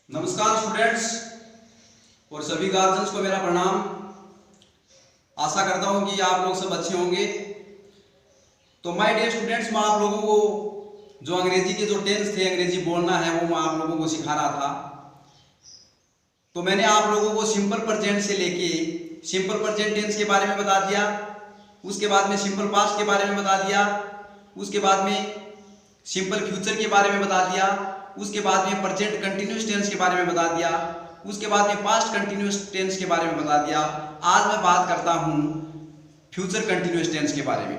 नमस्कार स्टूडेंट्स और सभी गार्जियंस को मेरा प्रणाम। आशा करता हूं कि आप लोग सब अच्छे होंगे। तो माय डियर स्टूडेंट्स, मैं आप लोगों को जो अंग्रेजी के जो टेंस थे, अंग्रेजी बोलना है, वो मैं आप लोगों को सिखा रहा था। तो मैंने आप लोगों को सिंपल प्रेजेंट से लेके सिंपल प्रेजेंट टेंस के बारे में बता दिया, उसके बाद में सिंपल पास्ट के बारे में बता दिया, उसके बाद में सिंपल फ्यूचर के बारे में बता दिया, उसके बाद में प्रेजेंट कंटिन्यूअस टेंस के बारे में बता दिया, उसके बाद में पास्ट कंटिन्यूअस टेंस के बारे में बता दिया। आज मैं बात करता हूं फ्यूचर कंटिन्यूअस टेंस के बारे में।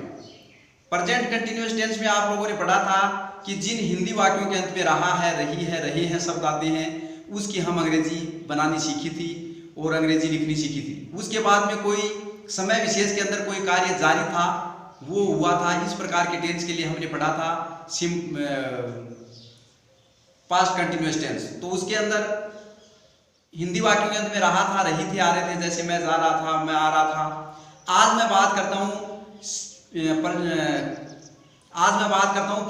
प्रेजेंट कंटिन्यूअस टेंस में आप लोगों ने पढ़ा था कि जिन हिंदी वाक्यों के अंत में रहा है, रही है, रहे हैं शब्द आते हैं, उसकी हम अंग्रेजी बनानी सीखी थी और अंग्रेजी लिखनी सीखी थी। उसके बाद में कोई समय विशेष के अंदर कोई कार्य जारी था, वो हुआ था, इस प्रकार के टेंस के लिए हमने पढ़ा था पास्ट कंटिन्यूअस टेंस। तो उसके अंदर हिंदी वाक्यों के अंत में रहा था, रही थी, आ रहे थे, जैसे मैं जा रहा था, मैं आ रहा था। आज मैं बात करता हूं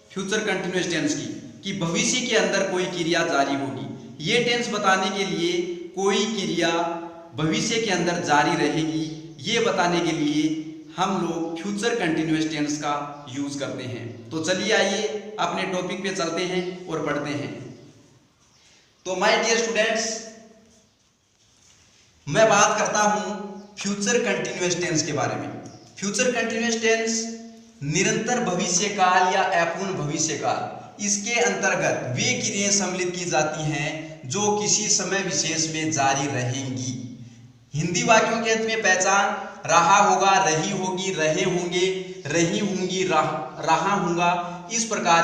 फ्यूचर कंटिन्यूअस टेंस की, कि भविष्य के अंदर कोई क्रिया जारी होगी। ये टेंस बताने के लिए कोई क्रिया भविष्य के अंदर जारी रहेगी, ये बताने के लिए हम लोग फ्यूचर कंटिन्यूअस टेंस का यूज करते हैं। तो चलिए आइए अपने टॉपिक पे चलते हैं और पढ़ते हैं। तो माय डियर स्टूडेंट्स, मैं बात करता हूं फ्यूचर कंटिन्यूअस टेंस के बारे में। फ्यूचर कंटिन्यूअस टेंस निरंतर भविष्य काल या अपूर्ण भविष्य काल, इसके अंतर्गत वे क्रियाएं सम्मिलित की जाती हैं जो किसी समय विशेष में जारी रहेंगी। हिंदी वाक्यों के अंत में पहचान रहा होगा, रही होगी, रहे होंगे, रही होंगी, रहा होगा, इस प्रकार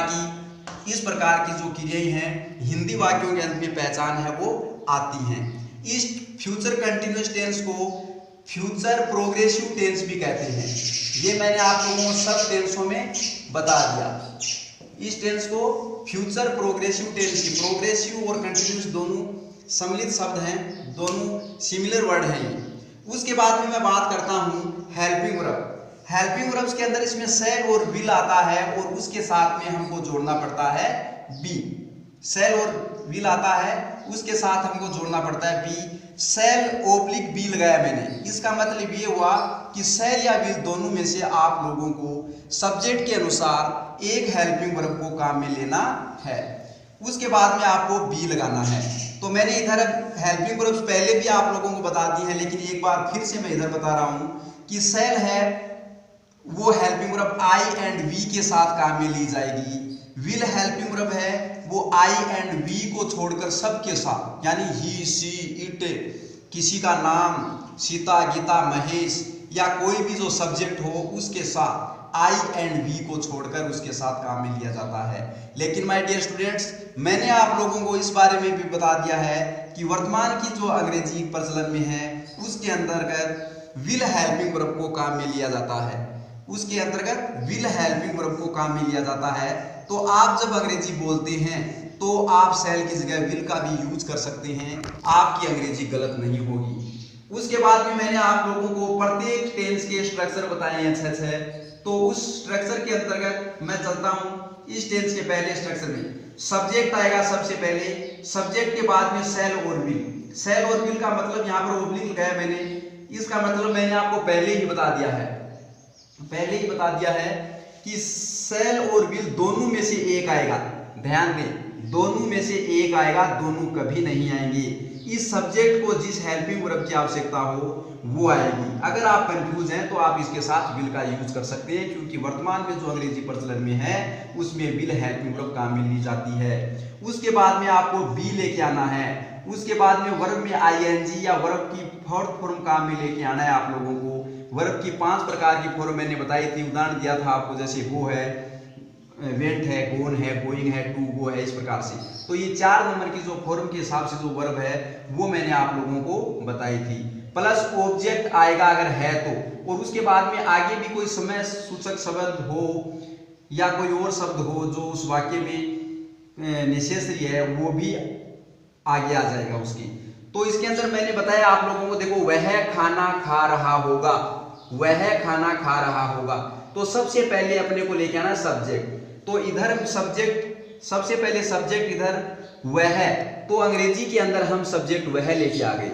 की जो क्रियाएं हैं हिंदी वाक्यों के अंत में पहचान है वो आती हैं। इस फ्यूचर कंटिन्यूअस टेंस को फ्यूचर प्रोग्रेसिव टेंस भी कहते हैं। ये मैंने आप लोगों को सब टेंसों में बता दिया। इस टेंस को फ्यूचर प्रोग्रेसिव टेंस की, प्रोग्रेसिव और कंटिन्यूअस दोनों सम्मिलित शब्द हैं, दोनों सिमिलर वर्ड हैं। उसके बाद में मैं बात करता हूं हेल्पिंग वर्ब। हेल्पिंग वर्ब्स के अंदर इसमें सेल और विल आता है और उसके साथ में हमको जोड़ना पड़ता है बी। सेल और विल आता है, उसके साथ हमको जोड़ना पड़ता है बी। सेल ओब्लिक बी लगाया मैंने, इसका मतलब ये हुआ कि सेल या विल दोनों में से आप लोगों को सब्जेक्ट के अनुसार एक हेल्पिंग वर्ब को काम में लेना है। उसके बाद में आपको बी लगाना है। तो मैंने इधर हेल्पिंग वर्ब्स पहले भी आप लोगों को बता दी है, लेकिन एक बार फिर से मैं इधर बता रहा हूं कि सेल है वो helping verb I and we के साथ काम में ली जाएगी। विल हेल्पिंग वर्ब है वो आई एंड वी को छोड़कर सबके साथ, यानी ही, सी, इट, किसी का नाम सीता, गीता, महेश या कोई भी जो सब्जेक्ट हो उसके साथ आई एंड वी को छोड़कर उसके साथ काम में लिया जाता है। लेकिन माय डियर स्टूडेंट्स, मैंने आप लोगों को इस बारे में भी बता दिया है कि वर्तमान की जो अंग्रेजी प्रचलन में है उसके अंतर्गत विल हेल्पिंग वर्ब को काम में लिया जाता है। उसके अंतर्गत विल हेल्पिंग वर्ब को काम में लिया जाता है। तो आप जब अंग्रेजी बोलते हैं तो आप सेल की जगह विल का भी यूज कर सकते हैं, आपकी अंग्रेजी गलत नहीं होगी। उसके बाद में मैंने आप लोगों को प्रत्येक टेंस के स्ट्रक्चर बताए हैं अच्छे। तो उस स्ट्रक्चर के अंतर्गत मैं चलता हूं। इस टेंस के पहले स्ट्रक्चर में सब्जेक्ट आएगा सबसे पहले, सब्जेक्ट के बाद में सेल और विल। सेल और विल का मतलब यहाँ पर ओब्लिक लगाया मैंने, इसका मतलब मैंने आपको पहले ही बता दिया है कि सेल और विल दोनों में से एक आएगा। ध्यान दें, दोनों में से एक आएगा, दोनों कभी नहीं आएंगे। इस सब्जेक्ट को जिस हेल्पिंग वर्ब की आवश्यकता हो वो आएगी। अगर आप कंफ्यूज हैं तो आप इसके साथ विल का यूज कर सकते हैं, क्योंकि वर्तमान में जो अंग्रेजी प्रचलन में है उसमें विल हेल्पिंग वर्ब काम में ली जाती है। उसके बाद में आपको बी लेके आना है। उसके बाद में वर्ब में आईएनजी या वर्ब की फोर्थ फॉर्म काम में लेके आना है आप लोगों को। वर्ब की 5 प्रकार की फॉर्म मैंने बताई थी, उदाहरण दिया था आपको, जैसे गो है, वेंट है, गोन है, गोइंग है, टू गो है, इस प्रकार से। तो ये 4 नंबर की जो फॉर्म के हिसाब से जो वर्ब है वो मैंने आप लोगों को बताई थी। प्लस ऑब्जेक्ट आएगा अगर है तो, और उसके बाद में आगे भी कोई समय सूचक शब्द हो या कोई और शब्द हो जो उस वाक्य में नेसेसरी है वो भी आगे आ जाएगा उसकी। तो इसके अंदर मैंने बताया आप लोगों को, देखो वह खाना खा रहा होगा, वह खाना खा रहा होगा। तो सबसे पहले अपने को लेके आना सब्जेक्ट। तो इधर सब्जेक्ट सबसे पहले सब्जेक्ट इधर वह है, तो अंग्रेजी के अंदर हम सब्जेक्ट वह लेके आ गए।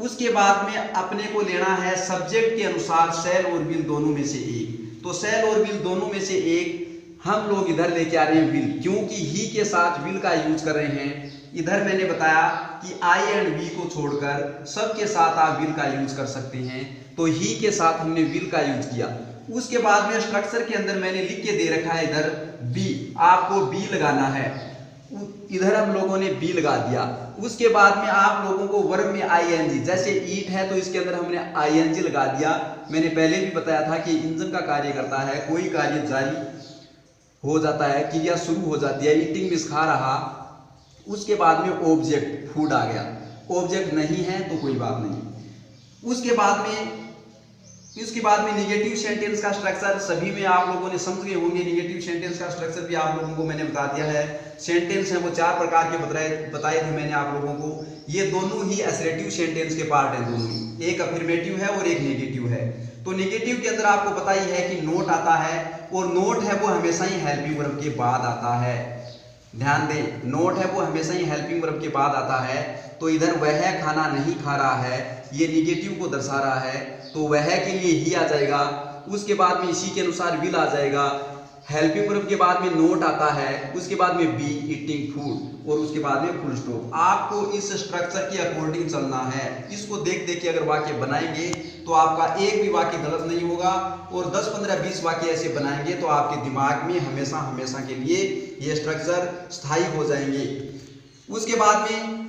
उसके बाद में अपने को लेना है सब्जेक्ट के अनुसार शैल और विल दोनों में से एक। तो शैल और विल दोनों में से एक हम लोग इधर लेके आ रहे हैं विल, क्योंकि ही के साथ विल का यूज कर रहे हैं। इधर मैंने बताया कि आई एंड वी को छोड़कर सबके साथ आप विल का यूज कर सकते हैं, तो ही के साथ हमने विल का यूज किया। उसके बाद में स्ट्रक्चर के अंदर मैंने लिख के दे रखा है इधर बी, आपको बी लगाना है, इधर हम लोगों ने बी लगा दिया। उसके बाद में आप लोगों को वर्ब में आईएनजी, जैसे ईट है तो इसके अंदर हमने आईएनजी लगा दिया। मैंने पहले भी बताया था कि इंजन का कार्य करता है, कोई कार्य जारी हो जाता है, क्रिया शुरू हो जाती है, ईटिंग मिस खा रहा। उसके बाद में ऑब्जेक्ट फूड आ गया, ऑब्जेक्ट नहीं है तो कोई बात नहीं। उसके बाद में निगेटिव सेंटेंस का स्ट्रक्चर सभी में आप लोगों ने समझ गए होंगे। निगेटिव सेंटेंस का स्ट्रक्चर भी आप लोगों को मैंने बता दिया है। सेंटेंस है वो 4 प्रकार के बताए थे मैंने आप लोगों को। ये दोनों ही असर्टिव सेंटेंस के पार्ट हैं, दोनों ही, एक अफर्मेटिव है और एक नेगेटिव है। तो नेगेटिव के अंदर आपको पता ही है कि नोट आता है, और नोट है वो हमेशा ही हेल्पिंग वर्ब के बाद आता है। ध्यान दें, नोट है वो हमेशा ही हेल्पिंग वर्ब के बाद आता है। तो इधर वह खाना नहीं खा रहा है, ये निगेटिव को दर्शा रहा है, तो वह के लिए ही आ जाएगा। उसके बाद में इसी के अनुसार विल आ जाएगा। हेल्पिंग वर्ब के बाद में नोट आता है, उसके बाद में बी ईटिंग फूड, और उसके बाद में फुल स्टॉप। आपको इस स्ट्रक्चर के अकॉर्डिंग चलना है। इसको देख देख के अगर वाक्य बनाएंगे तो आपका एक भी वाक्य गलत नहीं होगा, और 10, 15, 20 वाक्य ऐसे बनाएंगे तो आपके दिमाग में हमेशा हमेशा के लिए ये स्ट्रक्चर स्थायी हो जाएंगे। उसके बाद में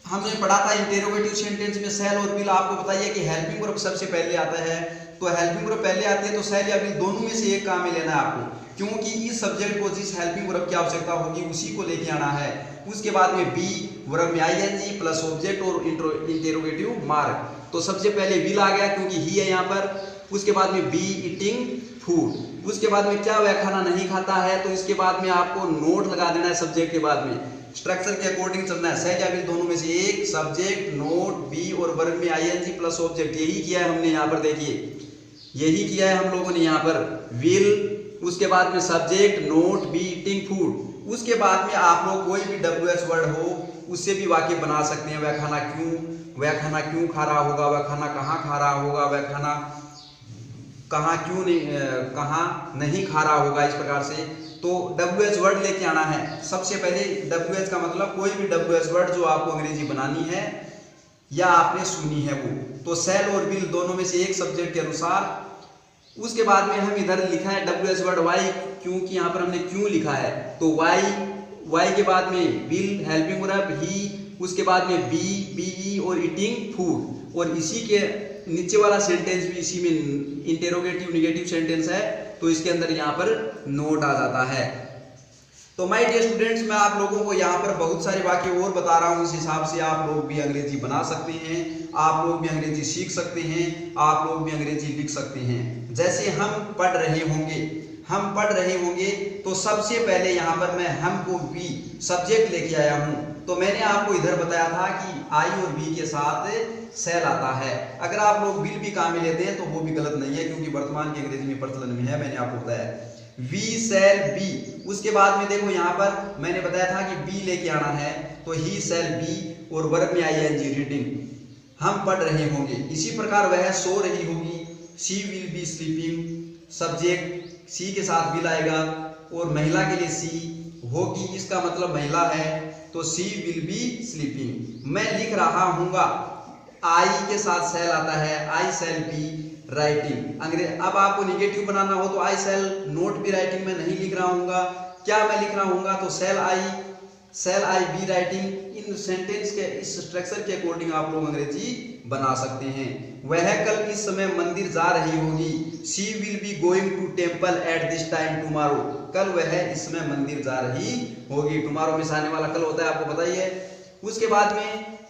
हमने पढ़ा था इंटेरोगेटिव सेंटेंस में सेल और विल। आपको बताइए कि हेल्पिंग वर्ब सबसे पहले आता है, तो हेल्पिंग वर्ब पहले आती है, तो सेल या विल दोनों में से एक काम में लेना है आपको, क्योंकि इस सब्जेक्ट को जिस हेल्पिंग वर्ब की आवश्यकता होगी उसी को लेके आना है। उसके बाद में बी वर्ब में आईएनजी प्लस ऑब्जेक्ट और इंटेरोगेटिव मार्क। तो सबसे पहले विल आ गया क्योंकि ही है यहाँ पर। उसके बाद में बी ईटिंग फूड। उसके बाद में क्या वह खाना नहीं खाता है, तो इसके बाद में आपको नोट लगा देना है सब्जेक्ट के बाद में। स्ट्रक्चर के अकॉर्डिंग चलना है, सेल या विल दोनों में से एक, सब्जेक्ट नोट बी और वर्ब में आईएनजी प्लस ऑब्जेक्ट। यही किया है हमने यहाँ पर, देखिए यही किया है हम लोगों ने यहाँ पर, विल, उसके बाद में subject note be eating food. उसके बाद में आप लोग कोई भी WH वर्ड हो उससे भी वाक्य बना सकते हैं। वह खाना क्यों खा रहा होगा, वह खाना कहाँ खा रहा होगा, वह खाना कहाँ नहीं खा रहा होगा, इस प्रकार से। तो WH वर्ड लेके आना है सबसे पहले। WH का मतलब कोई भी WH वर्ड जो आपको अंग्रेजी बनानी है या आपने सुनी है वो, तो सेल और विल दोनों में से एक सब्जेक्ट के अनुसार। उसके बाद में हम इधर लिखा है WH वर्ड वाई, क्योंकि यहाँ पर हमने क्यों लिखा है, तो वाई के बाद में विल हेल्पिंग वर्ब ही, उसके बाद में बी और ईटिंग फूड, और इसी के नीचे वाला सेंटेंस भी इसी में इंटेरोगेटिव निगेटिव सेंटेंस है, तो इसके अंदर यहाँ पर नोट आ जाता है। तो माय डियर स्टूडेंट्स, मैं आप लोगों को यहाँ पर बहुत सारे वाक्य और बता रहा हूँ। इस हिसाब से आप लोग भी अंग्रेजी बना सकते हैं, आप लोग भी अंग्रेजी सीख सकते हैं, आप लोग भी अंग्रेजी लिख सकते हैं। जैसे हम पढ़ रहे होंगे तो सबसे पहले यहाँ पर मैं हम को भी सब्जेक्ट लेके आया हूँ। तो मैंने आपको इधर बताया था कि आई और बी के साथ सेल आता है। अगर आप लोग विल भी काम में लेते हैं तो वो भी गलत नहीं है, क्योंकि वर्तमान की अंग्रेजी में प्रचलन में है, मैंने आपको बताया वी सेल बी। उसके बाद में देखो यहाँ पर मैंने बताया था कि बी लेके आना है, तो ही सेल बी और वर्ब में आईएनजी रीडिंग, हम पढ़ रहे होंगे। इसी प्रकार वह सो रही होगी, she will be sleeping, subject C के साथ विल आएगा, और महिला के लिए सी होगी, इसका मतलब महिला है, तो सी विल बी स्लीपिंग। मैं लिख रहा हूँगा, आई के साथ सेल आता है, आई सेल बी राइटिंग। अब आपको निगेटिव बनाना हो तो आई सेल नोट बी राइटिंग में नहीं लिख रहा हूँगा, क्या मैं लिख रहा हूँगा, तो सेल आई बी राइटिंग। इन सेंटेंस के इस स्ट्रक्चर के अकॉर्डिंग आप लोग अंग्रेजी बना सकते हैं। वह कल इस समय मंदिर जा रही होगी, she will be going to temple at this time tomorrow, कल वह इस समय मंदिर जा रही होगी। टुमारो में आने वाला कल होता है, आपको पता ही है। उसके बाद में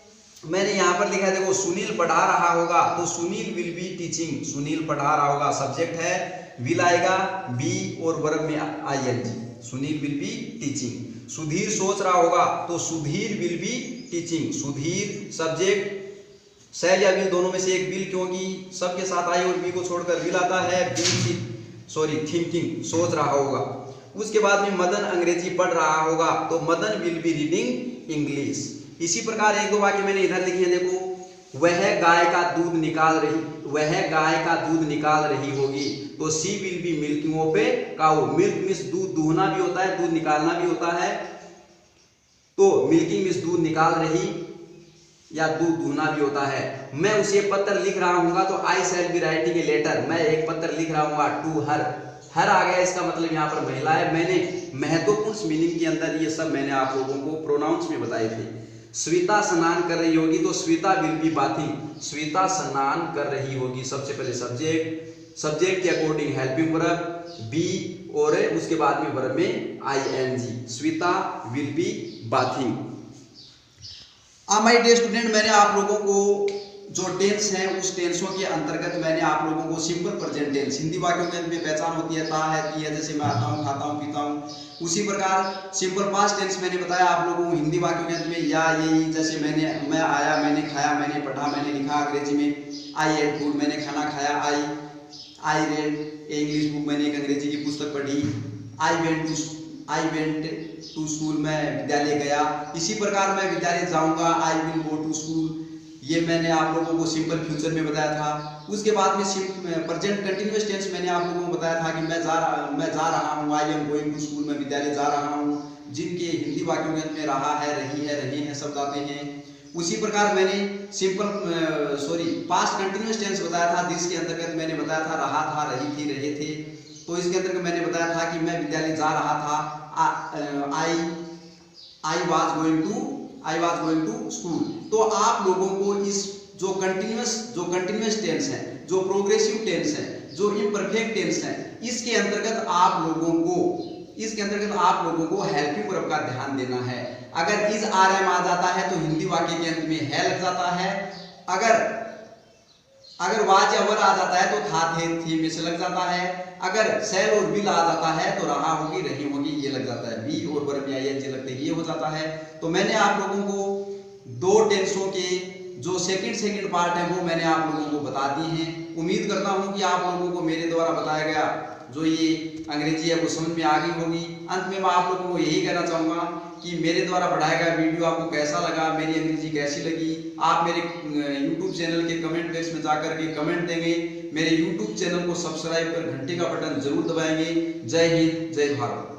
मैंने यहाँ पर लिखा है, देखो सुनील पढ़ा रहा होगा, तो Sunil will be teaching, Sunil पढ़ा रहा होगा, सब्जेक्ट है, विल आएगा, बी और वर्ब में ING, Sunil will be teaching. Sudhir सोच रहा होगा, तो Sudhir will be teaching, Sudhir subject, shall या विल दोनों में से एक विल, क्योंकि सबके साथ आई और बी को छोड़कर विल आता है, थिंकिंग, सोच रहा होगा। उसके बाद में मदन अंग्रेजी पढ़ रहा होगा तो Madan will be reading English. इसी प्रकार एक दो वाक्य मैंने इधर लिखे हैं, देखो, वह गाय का दूध निकाल रही, वह गाय का दूध निकाल रही होगी तो she will B milking of A cow. Milk means दूध दूहना भी होता है, दूध निकालना भी होता है, तो मिल्किंग मीन्स दूध निकाल रही या दूध दूहना भी होता है। मैं उसे पत्र लिख रहा हूँ तो I shall be writing a letter, मैं एक पत्र लिख रहा हूँ टू हर। हर आ गया, इसका मतलब यहाँ पर महिला है। मैंने महत्वपूर्ण मीनिंग के अंदर ये सब मैंने आप लोगों को प्रोनाउंस में बताए थे। श्वेता स्नान कर रही होगी तो Shweta will be bathing, Shweta स्नान कर रही होगी। सबसे पहले सब्जेक्ट, सब्जेक्ट के अकॉर्डिंग हेल्पिंग वर्ब बी और उसके बाद में वर्ब में ING, Shweta will be bathing. My dear student, मैंने आप लोगों को जो टेंस हैं उस टेंसों के अंतर्गत मैंने आप लोगों को सिंपल प्रेजेंट टेंस, हिंदी वाक्यों के अंत में पहचान होती है ता है, ती है, जैसे मैं आता हूँ, खाता हूँ, पीता हूँ, उसी प्रकार सिंपल पास्ट टेंस मैंने बताया आप लोगों को हिंदी वाक्यों के अंत में या, ये, जैसे मैं आया, मैंने खाया, मैंने पढ़ा, मैंने लिखा अंग्रेजी में, आई एट फूड, मैंने खाना खाया, आई रेड इंग्लिश बुक, मैंने एक अंग्रेजी की पुस्तक पढ़ी, आई वेंट टू स्कूल, मैं विद्यालय गया। इसी प्रकार मैं विद्यालय जाऊंगा, I will go to school, ये मैंने आप लोगों को सिंपल फ्यूचर में बताया था। उसके बाद में प्रेजेंट कंटिन्यूअस टेंस मैंने आप लोगों को बताया था कि मैं जा रहा हूँ, I am going to school, मैं विद्यालय जा रहा हूँ, जिनके हिंदी वाक्यों के अंत में रहा है, रही है शब्द आते हैं। उसी प्रकार मैंने पास्ट कंटिन्यूअस टेंस बताया था, जिसके अंतर्गत मैंने बताया था रहा था, रही थी, रहे थे। तो इसके अंतर्गत मैंने बताया था कि मैं विद्यालय जा रहा था, I was going to school. तो आप लोगों को इस जो कंटिन्यूअस टेंस है, जो प्रोग्रेसिव टेंस है, जो इम्परफेक्ट टेंस है, इसके अंतर्गत आप लोगों को हेल्पिंग वर्ब का ध्यान देना है। अगर इज आर एम आ जाता है तो हिंदी वाक्य के अंत में है लग जाता है। अगर वाज या वर आ जाता है तो था, थे में से लग जाता है। अगर शैल और विल आ जाता है तो रहा होगी, रही होगी, ये लग जाता है। बी और वर्ब में आईएनजी लगते ये हो जाता है। तो मैंने आप लोगों को दो टेंसों के जो सेकंड पार्ट है वो मैंने आप लोगों को बता दी हैं। उम्मीद करता हूं कि आप लोगों को मेरे द्वारा बताया गया जो ये अंग्रेजी है वो समझ में आ गई होगी। अंत में मैं आप लोगों को यही कहना चाहूँगा कि मेरे द्वारा पढ़ाया गया वीडियो आपको कैसा लगा, मेरी अंग्रेजी कैसी लगी, आप मेरे YouTube चैनल के कमेंट बॉक्स में जाकर के कमेंट देंगे। मेरे YouTube चैनल को सब्सक्राइब कर घंटे का बटन जरूर दबाएंगे। जय हिंद, जय भारत।